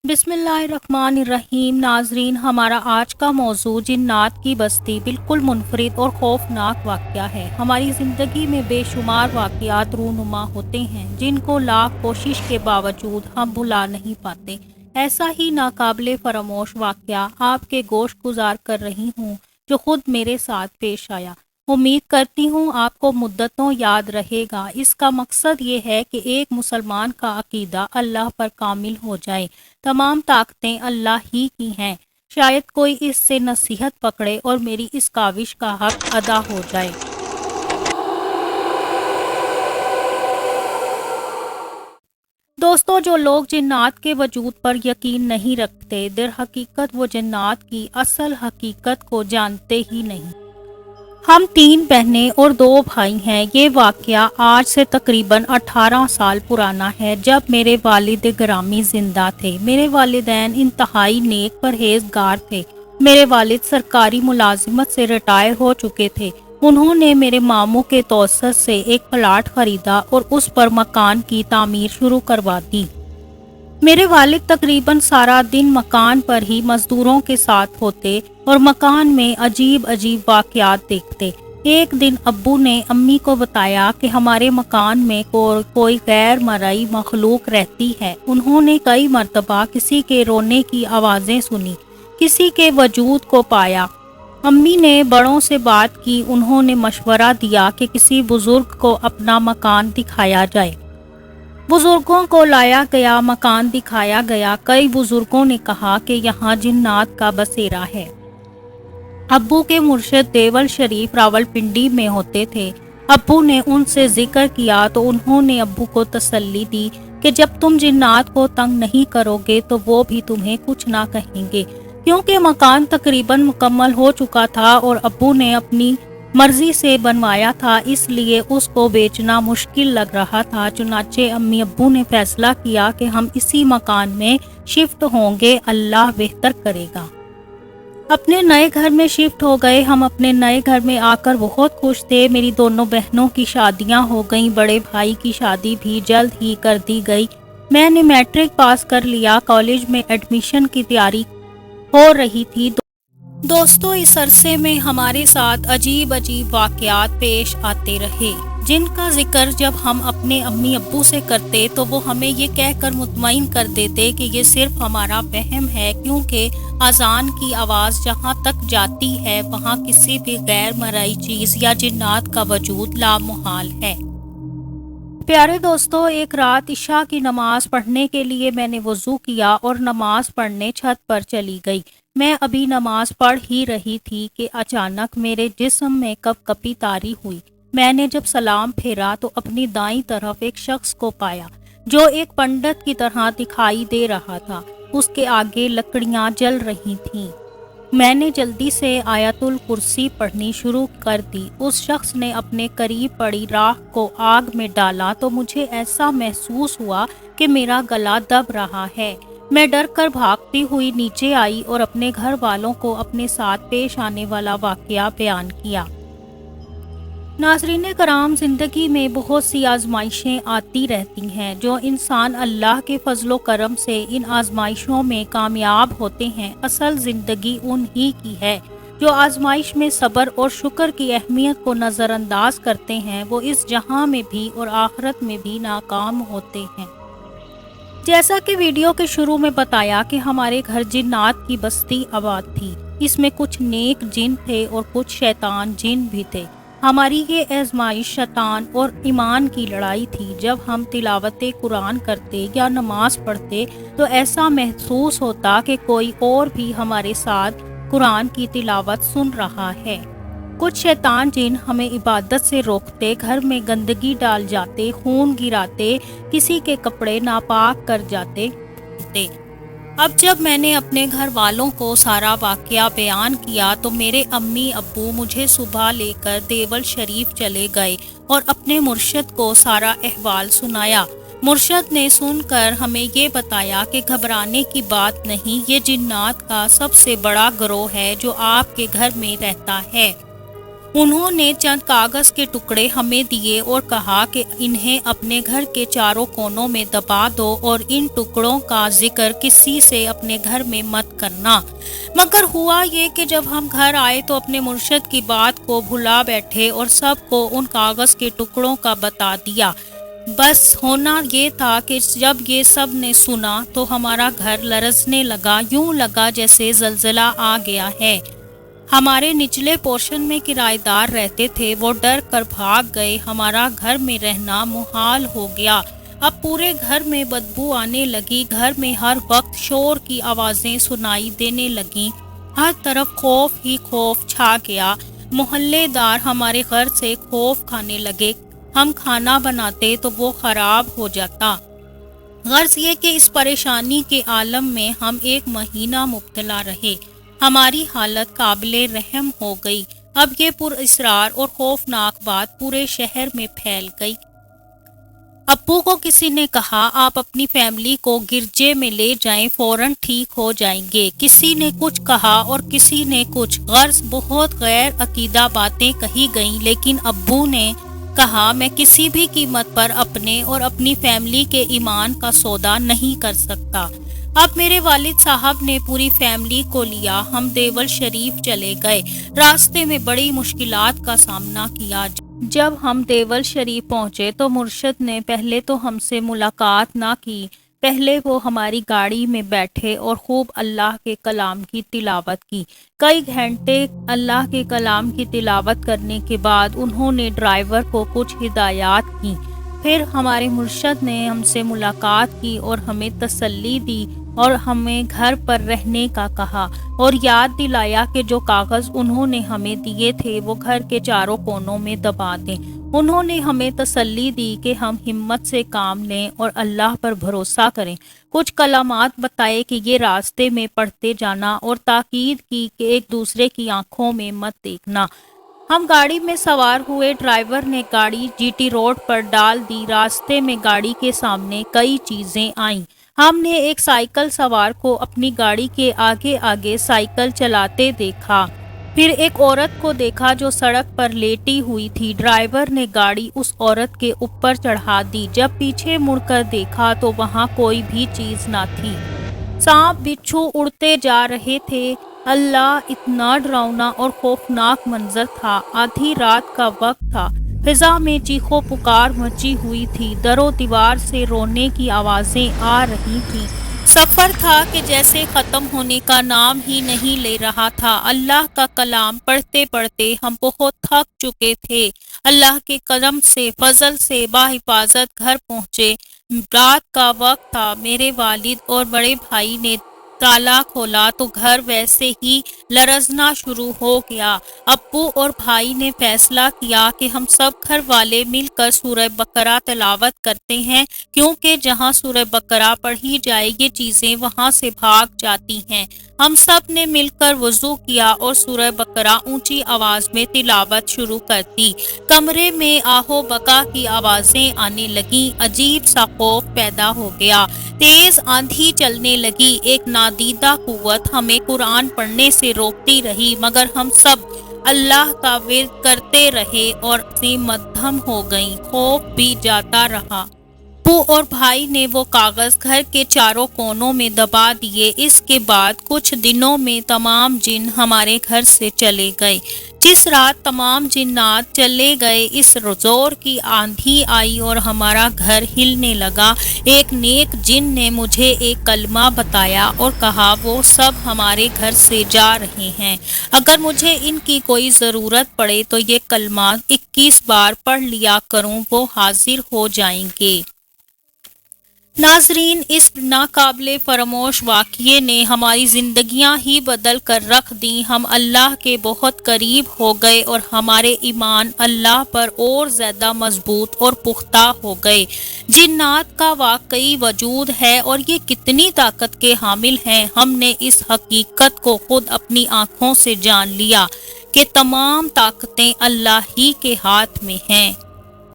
بسم اللہ الرحمن الرحیم۔ ناظرین، ہمارا آج کا موضوع جنات کی بستی بالکل منفرد اور خوفناک واقعہ ہے۔ ہماری زندگی میں بے شمار واقعات رونما ہوتے ہیں جن کو لاکھ کوشش کے باوجود ہم بھلا نہیں پاتے۔ ایسا ہی ناقابل فراموش واقعہ آپ کے گوش گزار کر رہی ہوں جو خود میرے ساتھ پیش آیا۔ امید کرتی ہوں آپ کو مدتوں یاد رہے گا۔ اس کا مقصد یہ ہے کہ ایک مسلمان کا عقیدہ اللہ پر کامل ہو جائے۔ تمام طاقتیں اللہ ہی کی ہیں۔ شاید کوئی اس سے نصیحت پکڑے اور میری اس کاوش کا حق ادا ہو جائے۔ دوستو، جو لوگ جنات کے وجود پر یقین نہیں رکھتے، در حقیقت وہ جنات کی اصل حقیقت کو جانتے ہی نہیں۔ ہم 3 بہنیں اور 2 بھائی ہیں۔ یہ واقعہ آج سے تقریباً 18 سال پرانا ہے، جب میرے والد گرامی زندہ تھے۔ میرے والدین انتہائی نیک پرہیزگار تھے۔ میرے والد سرکاری ملازمت سے ریٹائر ہو چکے تھے۔ انہوں نے میرے ماموں کے توسط سے ایک پلاٹ خریدا اور اس پر مکان کی تعمیر شروع کروا دی۔ میرے والد تقریباً سارا دن مکان پر ہی مزدوروں کے ساتھ ہوتے اور مکان میں عجیب عجیب واقعات دیکھتے۔ ایک دن ابو نے امی کو بتایا کہ ہمارے مکان میں کوئی غیر مرئی مخلوق رہتی ہے۔ انہوں نے کئی مرتبہ کسی کے رونے کی آوازیں سنی، کسی کے وجود کو پایا۔ امی نے بڑوں سے بات کی۔ انہوں نے مشورہ دیا کہ کسی بزرگ کو اپنا مکان دکھایا جائے۔ بزرگوں کو لایا گیا، مکان دکھایا گیا۔ کئی بزرگوں نے کہا کہ یہاں جنات کا بسیرا ہے۔ ابو کے مرشد دیول شریف راولپنڈی میں ہوتے تھے۔ ابو نے ان سے ذکر کیا تو انہوں نے ابو کو تسلی دی کہ جب تم جنات کو تنگ نہیں کرو گے تو وہ بھی تمہیں کچھ نہ کہیں گے، کیونکہ مکان تقریباً مکمل ہو چکا تھا اور ابو نے اپنی مرضی سے بنوایا تھا، اس لیے اس کو بیچنا مشکل لگ رہا تھا۔ چنانچہ امی ابو نے فیصلہ کیا کہ ہم اسی مکان میں شفٹ ہوں گے، اللہ بہتر کرے گا۔ اپنے نئے گھر میں شفٹ ہو گئے۔ ہم اپنے نئے گھر میں آ کر بہت خوش تھے۔ میری دونوں بہنوں کی شادیاں ہو گئیں، بڑے بھائی کی شادی بھی جلد ہی کر دی گئی۔ میں نے میٹرک پاس کر لیا۔ کالج میں ایڈمیشن کی تیاری ہو رہی تھی۔ دوستو، اس عرصے میں ہمارے ساتھ عجیب عجیب واقعات پیش آتے رہے، جن کا ذکر جب ہم اپنے امی ابو سے کرتے تو وہ ہمیں یہ کہہ کر مطمئن کر دیتے کہ یہ صرف ہمارا وہم ہے، کیونکہ اذان کی آواز جہاں تک جاتی ہے وہاں کسی بھی غیر مرئی چیز یا جنات کا وجود لامحال ہے۔ پیارے دوستو، ایک رات عشاء کی نماز پڑھنے کے لیے میں نے وضو کیا اور نماز پڑھنے چھت پر چلی گئی۔ میں ابھی نماز پڑھ ہی رہی تھی کہ اچانک میرے جسم میں کپ کپی طاری ہوئی۔ میں نے جب سلام پھیرا تو اپنی دائیں طرف ایک شخص کو پایا جو ایک پنڈت کی طرح دکھائی دے رہا تھا۔ اس کے آگے لکڑیاں جل رہی تھیں۔ میں نے جلدی سے آیت الکرسی پڑھنی شروع کر دی۔ اس شخص نے اپنے قریب پڑی راکھ کو آگ میں ڈالا تو مجھے ایسا محسوس ہوا کہ میرا گلا دب رہا ہے۔ میں ڈر کر بھاگتی ہوئی نیچے آئی اور اپنے گھر والوں کو اپنے ساتھ پیش آنے والا واقعہ بیان کیا۔ ناظرین کرام، زندگی میں بہت سی آزمائشیں آتی رہتی ہیں۔ جو انسان اللہ کے فضل و کرم سے ان آزمائشوں میں کامیاب ہوتے ہیں، اصل زندگی ان ہی کی ہے۔ جو آزمائش میں صبر اور شکر کی اہمیت کو نظر انداز کرتے ہیں، وہ اس جہاں میں بھی اور آخرت میں بھی ناکام ہوتے ہیں۔ جیسا کہ ویڈیو کے شروع میں بتایا کہ ہمارے گھر جنات کی بستی آباد تھی۔ اس میں کچھ نیک جن تھے اور کچھ شیطان جن بھی تھے۔ ہماری یہ آزمائش شیطان اور ایمان کی لڑائی تھی۔ جب ہم تلاوت قرآن کرتے یا نماز پڑھتے تو ایسا محسوس ہوتا کہ کوئی اور بھی ہمارے ساتھ قرآن کی تلاوت سن رہا ہے۔ کچھ شیطان جن ہمیں عبادت سے روکتے، گھر میں گندگی ڈال جاتے، خون گراتے، کسی کے کپڑے ناپاک کر جاتے تھے۔ اب جب میں نے اپنے گھر والوں کو سارا واقعہ بیان کیا تو میرے امی ابو مجھے صبح لے کر دیول شریف چلے گئے اور اپنے مرشد کو سارا احوال سنایا۔ مرشد نے سن کر ہمیں یہ بتایا کہ گھبرانے کی بات نہیں، یہ جنات کا سب سے بڑا گروہ ہے جو آپ کے گھر میں رہتا ہے۔ انہوں نے چند کاغذ کے ٹکڑے ہمیں دیے اور کہا کہ انہیں اپنے گھر کے چاروں کونوں میں دبا دو اور ان ٹکڑوں کا ذکر کسی سے اپنے گھر میں مت کرنا۔ مگر ہوا یہ کہ جب ہم گھر آئے تو اپنے مرشد کی بات کو بھلا بیٹھے اور سب کو ان کاغذ کے ٹکڑوں کا بتا دیا۔ بس ہونا یہ تھا کہ جب یہ سب نے سنا تو ہمارا گھر لرزنے لگا، یوں لگا جیسے زلزلہ آ گیا ہے۔ ہمارے نچلے پورشن میں کرایہ دار رہتے تھے، وہ ڈر کر بھاگ گئے، ہمارا گھر میں رہنا محال ہو گیا۔ اب پورے گھر میں بدبو آنے لگی، گھر میں ہر وقت شور کی آوازیں سنائی دینے لگیں، ہر طرف خوف ہی خوف چھا گیا۔ محلے دار ہمارے گھر سے خوف کھانے لگے، ہم کھانا بناتے تو وہ خراب ہو جاتا۔ غرض یہ کہ اس پریشانی کے عالم میں ہم 1 مہینہ مبتلا رہے۔ ہماری حالت قابل رحم ہو گئی۔ اب یہ پراسرار اور خوفناک بات پورے شہر میں پھیل گئی۔ ابو کو کسی نے کہا آپ اپنی فیملی کو گرجے میں لے جائیں، فوراً ٹھیک ہو جائیں گے۔ کسی نے کچھ کہا اور کسی نے کچھ، غرض بہت غیر عقیدہ باتیں کہی گئیں، لیکن ابو نے کہا میں کسی بھی قیمت پر اپنے اور اپنی فیملی کے ایمان کا سودا نہیں کر سکتا۔ اب میرے والد صاحب نے پوری فیملی کو لیا، ہم دیول شریف چلے گئے۔ راستے میں بڑی مشکلات کا سامنا کیا۔ جب ہم دیول شریف پہنچے تو مرشد نے پہلے تو ہم سے ملاقات نہ کی، پہلے وہ ہماری گاڑی میں بیٹھے اور خوب اللہ کے کلام کی تلاوت کی۔ کئی گھنٹے اللہ کے کلام کی تلاوت کرنے کے بعد انہوں نے ڈرائیور کو کچھ ہدایات کی۔ پھر ہمارے مرشد نے ہم سے ملاقات کی اور ہمیں تسلی دی اور ہمیں گھر پر رہنے کا کہا اور یاد دلایا کہ جو کاغذ انہوں نے ہمیں دیے تھے وہ گھر کے چاروں کونوں میں دبا دیں۔ انہوں نے ہمیں تسلی دی کہ ہم ہمت سے کام لیں اور اللہ پر بھروسہ کریں۔ کچھ کلمات بتائے کہ یہ راستے میں پڑھتے جانا اور تاکید کی کہ ایک دوسرے کی آنکھوں میں مت دیکھنا۔ ہم گاڑی میں سوار ہوئے، ڈرائیور نے گاڑی جی ٹی روڈ پر ڈال دی۔ راستے میں گاڑی کے سامنے کئی چیزیں آئیں۔ ہم نے ایک سائیکل سوار کو اپنی گاڑی کے آگے آگے سائیکل چلاتے دیکھا، پھر ایک عورت کو دیکھا جو سڑک پر لیٹی ہوئی تھی۔ ڈرائیور نے گاڑی اس عورت کے اوپر چڑھا دی۔ جب پیچھے مڑ کر دیکھا تو وہاں کوئی بھی چیز نہ تھی۔ سانپ بچھو اڑتے جا رہے تھے۔ اللہ، اتنا ڈراؤنا اور خوفناک منظر تھا۔ آدھی رات کا وقت تھا، فضا میں چیخو پکار مچی ہوئی تھی، در و دیوار سے رونے کی آوازیں آ رہی تھیں۔ سفر تھا کہ جیسے ختم ہونے کا نام ہی نہیں لے رہا تھا۔ اللہ کا کلام پڑھتے پڑھتے ہم بہت تھک چکے تھے۔ اللہ کے کرم سے، فضل سے باحفاظت گھر پہنچے۔ رات کا وقت تھا۔ میرے والد اور بڑے بھائی نے تالا کھولا تو گھر ویسے ہی لرزنا شروع ہو گیا۔ ابو اور بھائی نے فیصلہ کیا کہ ہم سب گھر والے مل کر سورہ بقرہ تلاوت کرتے ہیں، کیونکہ جہاں سورہ بقرہ پڑھی جائے یہ چیزیں وہاں سے بھاگ جاتی ہیں۔ ہم سب نے مل کر وضو کیا اور سورہ بقرہ اونچی آواز میں تلاوت شروع کر دی۔ کمرے میں آہو بکا کی آوازیں آنے لگیں، عجیب سا خوف پیدا ہو گیا۔ تیز آندھی چلنے لگی، ایک نادیدہ قوت ہمیں قرآن پڑھنے سے روکتی رہی، مگر ہم سب اللہ کا ورد کرتے رہے اور مدھم ہو گئیں۔ خوف بھی جاتا رہا۔ ابو اور بھائی نے وہ کاغذ گھر کے چاروں کونوں میں دبا دیے۔ اس کے بعد کچھ دنوں میں تمام جن ہمارے گھر سے چلے گئے۔ جس رات تمام جنات چلے گئے، اس زور کی آندھی آئی اور ہمارا گھر ہلنے لگا۔ ایک نیک جن نے مجھے ایک کلمہ بتایا اور کہا وہ سب ہمارے گھر سے جا رہے ہیں، اگر مجھے ان کی کوئی ضرورت پڑے تو یہ کلمہ 21 بار پڑھ لیا کروں، وہ حاضر ہو جائیں گے۔ ناظرین، اس ناقابل فراموش واقعے نے ہماری زندگیاں ہی بدل کر رکھ دیں۔ ہم اللہ کے بہت قریب ہو گئے اور ہمارے ایمان اللہ پر اور زیادہ مضبوط اور پختہ ہو گئے۔ جنات کا واقعی وجود ہے اور یہ کتنی طاقت کے حامل ہیں، ہم نے اس حقیقت کو خود اپنی آنکھوں سے جان لیا کہ تمام طاقتیں اللہ ہی کے ہاتھ میں ہیں۔